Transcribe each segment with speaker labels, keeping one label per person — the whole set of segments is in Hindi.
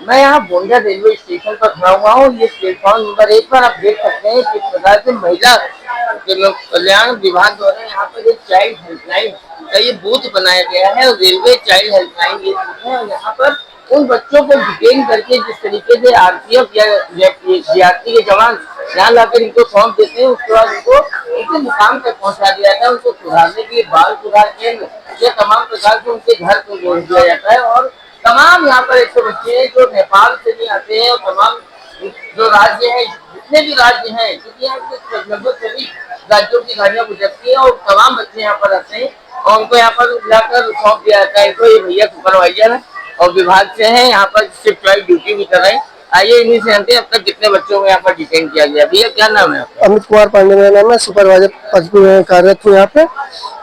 Speaker 1: मैं यहाँ गोंडा रेलवे स्टेशन पर खड़ा हुआ हूँ। ये प्लेटफॉर्म नंबर 1 पर आप देख सकते हैं किस प्रकार से महिला कल्याण विभाग द्वारा यहाँ पर एक चाइल्ड हेल्पलाइन का ये बूथ बनाया गया है और रेलवे चाइल्ड हेल्पलाइन ये बूथ है। और यहाँ पर उन बच्चों को डिटेन करके जिस तरीके से आरपीएफ या जीआरपी के जवान यहाँ लाकर इनको सौंप देते हैं, उसके बाद उनको उनके मुकाम तक पहुँचा दिया जाता है। उनको सुधारने के लिए बाल सुधार केंद्र या तमाम प्रकार से उनके घर को जोड़ दिया जाता है। और तमाम यहाँ पर ऐसे बच्चे हैं जो नेपाल से भी आते हैं और तमाम जो राज्य है, जितने भी राज्य हैं, क्योंकि यहाँ से लगभग सभी राज्यों की गाड़ियाँ गुजरती हैं और तमाम बच्चे यहाँ पर आते हैं और उनको यहाँ पर लाकर सौंप दिया जाता है। तो ये भैया सुपरवाइजर है और विभाग से हैं, यहाँ पर शिफ्ट वाइज ड्यूटी भी कर रहे हैं। आइए इन्हीं से जानते हैं अब तक कितने बच्चों को यहाँ पर डिटेन किया गया। भैया क्या नाम है आपका?
Speaker 2: अमित कुमार पांडे मेरा नाम है, सुपरवाइजर पद पे कार्यरत हूँ यहाँ पे।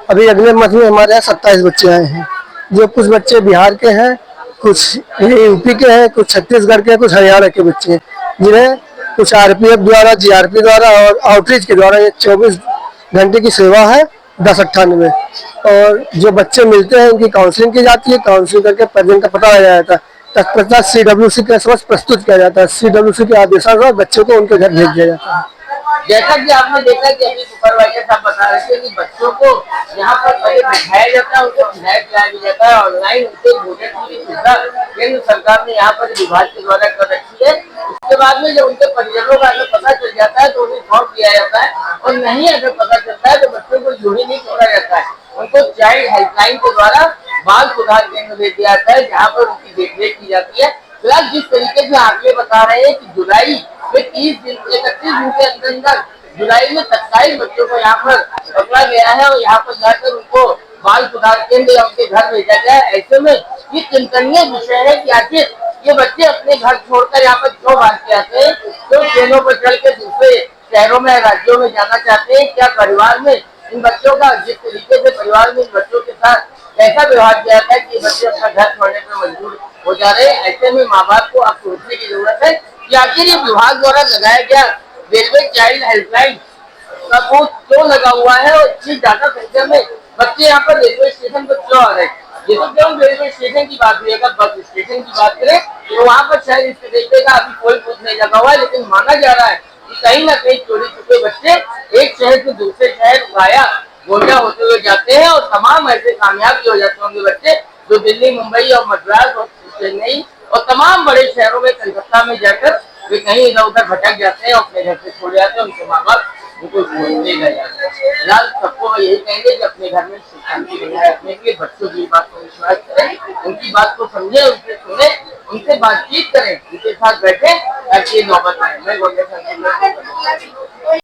Speaker 2: अभी अगले मंथ में हमारे यहाँ 27 बच्चे आए हैं, जो कुछ बच्चे बिहार के हैं, कुछ यूपी के हैं, कुछ छत्तीसगढ़ के हैं, कुछ हरियाणा के बच्चे हैं, जिन्हें कुछ आरपीएफ द्वारा, जीआरपी द्वारा और आउटरीच के द्वारा ये 24 घंटे की सेवा है 1098। और जो बच्चे मिलते हैं उनकी काउंसलिंग की जाती है, काउंसलिंग करके प्रेजेंट का पता लगाया जाता है, तत्पश्चात सीडब्ल्यूसी के समक्ष प्रस्तुत किया जाता है। सीडब्ल्यूसी के आदेशानुसार बच्चों को उनके घर भेज दिया जाता है।
Speaker 1: जैसा कि आपने देखा कि अभी सुपरवाइजर साहब बता रहे थे कि बच्चों को यहाँ पर पहले बिठाया जाता है, उनको खिलाया पिलाया भी जाता है। ऑनलाइन उनके भोजन की सुविधा केंद्र सरकार ने यहाँ पर विभाग के द्वारा कर रखी है। उसके बाद में जब उनके परिजनों का अगर पता चल जाता है तो उन्हें सौंप दिया जाता है, और नहीं अगर पता चलता है तो बच्चों को यूं ही नहीं छोड़ा जाता है। उनको चाइल्ड हेल्पलाइन के द्वारा बाल सुधार केंद्र दे दिया जाता है, जहाँ पर उनकी देखरेख की जाती है। फिलहाल जिस तरीके से आंकड़े बता रहे हैं कि जुलाई में 31 दिन के अंदर जुलाई में 27 बच्चों को यहाँ पर पकड़ा गया है और यहाँ पर जाकर उनको बाल सुधार केंद्र या उनके घर भेजा गया है। ऐसे में ये चिंतनीय विषय है कि आखिर ये बच्चे अपने घर छोड़कर यहाँ पर क्यों भाग के आते हैं, क्यों ट्रेनों पर चढ़ के दूसरे शहरों में राज्यों में जाना चाहते हैं। क्या परिवार में इन बच्चों का जिस तरीके से परिवार में इन बच्चों के साथ ऐसा व्यवहार किया जाता है कि बच्चे अपना घर छोड़ने पर मजबूर हो जा रहे हैं। ऐसे में माँ बाप को अब सोचने की जरूरत है कि आखिर ये विभाग द्वारा लगाया गया रेलवे चाइल्ड हेल्पलाइन का बूथ क्यों लगा हुआ है और इतनी ज्यादा संख्या में बच्चे यहाँ पर रेलवे स्टेशन पर क्यों आ रहे हैं। ये तो केवल रेलवे स्टेशन की बात हुई, अगर बस स्टेशन की बात करें तो वहाँ पर शायद इस तरीके का अभी कोई बूथ नहीं लगा हुआ है, लेकिन माना जा रहा है कि कहीं ना कहीं चोरी छुपे बच्चे एक शहर से दूसरे शहर वाया गोंडा होते हुए जाते हैं और तमाम ऐसे कामयाब भी हो जाते होंगे बच्चे जो दिल्ली, मुंबई और मद्रास और चेन्नई और तमाम बड़े शहरों में, कलकत्ता में जाकर वे कहीं इधर उधर भटक जाते हैं और अपने घर से छोड़ जाते हैं। उनके माँ बाप उनको ढूंढने लग जाते हैं। फिलहाल सबको यही कहेंगे कि अपने घर में सुख शांति बनाए रखने के लिए बच्चों की बात को विश्वास करें, उनकी बात को समझे, उनसे सुने, उनसे बातचीत करें, उनके साथ बैठे ताकि नौबत आए। मैं गोंडा